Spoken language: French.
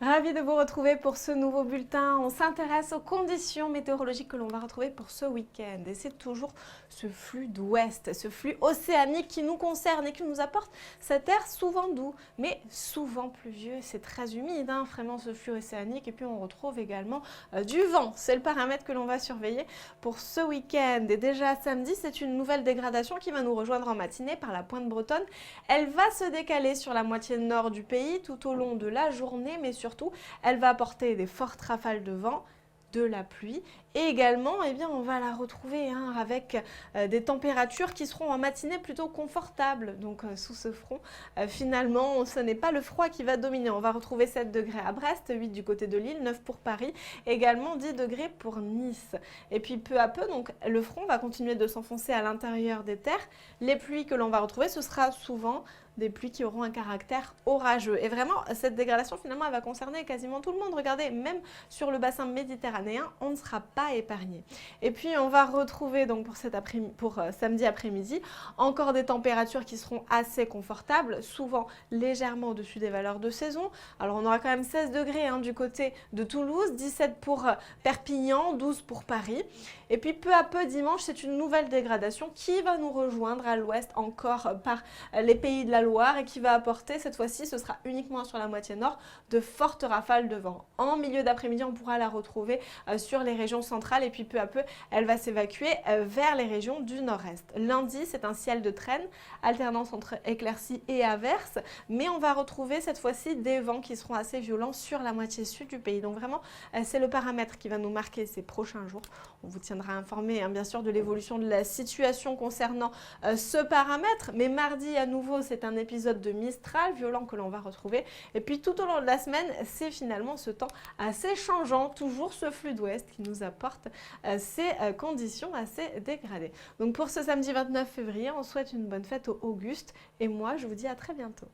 Ravi de vous retrouver pour ce nouveau bulletin. On s'intéresse aux conditions météorologiques que l'on va retrouver pour ce week-end. Et c'est toujours ce flux d'ouest, ce flux océanique qui nous concerne et qui nous apporte cet air souvent doux, mais souvent pluvieux. C'est très humide, vraiment ce flux océanique. Et puis on retrouve également du vent. C'est le paramètre que l'on va surveiller pour ce week-end. Et déjà samedi, c'est une nouvelle dégradation qui va nous rejoindre en matinée par la pointe bretonne. Elle va se décaler sur la moitié nord du pays tout au long de la journée, mais surtout elle va apporter des fortes rafales de vent, de la pluie et également on va la retrouver avec des températures qui seront en matinée plutôt confortables. Donc sous ce front, finalement, ce n'est pas le froid qui va dominer. On va retrouver 7 degrés à Brest, 8 du côté de Lille, 9 pour Paris, également 10 degrés pour Nice. Et puis peu à peu, donc, le front va continuer de s'enfoncer à l'intérieur des terres. Les pluies que l'on va retrouver, ce sera souvent des pluies qui auront un caractère orageux. Et vraiment, cette dégradation, finalement, elle va concerner quasiment tout le monde. Regardez, même sur le bassin méditerranéen, on ne sera pas épargné. Et puis, on va retrouver donc pour samedi après-midi encore des températures qui seront assez confortables, souvent légèrement au-dessus des valeurs de saison. Alors, on aura quand même 16 degrés du côté de Toulouse, 17 pour Perpignan, 12 pour Paris. Et puis, peu à peu, dimanche, c'est une nouvelle dégradation qui va nous rejoindre à l'ouest encore par les pays de la Loire et qui va apporter, cette fois-ci, ce sera uniquement sur la moitié nord, de fortes rafales de vent. En milieu d'après-midi, on pourra la retrouver sur les régions centrales et puis peu à peu, elle va s'évacuer vers les régions du nord-est. Lundi, c'est un ciel de traîne, alternance entre éclaircies et averses, mais on va retrouver cette fois-ci des vents qui seront assez violents sur la moitié sud du pays. Donc vraiment, c'est le paramètre qui va nous marquer ces prochains jours. On vous tiendra informé, bien sûr, de l'évolution de la situation concernant ce paramètre, mais mardi, à nouveau, c'est un épisode de Mistral violent que l'on va retrouver. Et puis tout au long de la semaine, c'est finalement ce temps assez changeant, toujours ce flux d'ouest qui nous apporte ces conditions assez dégradées. Donc pour ce samedi 29 février, on souhaite une bonne fête aux Augustes et moi je vous dis à très bientôt.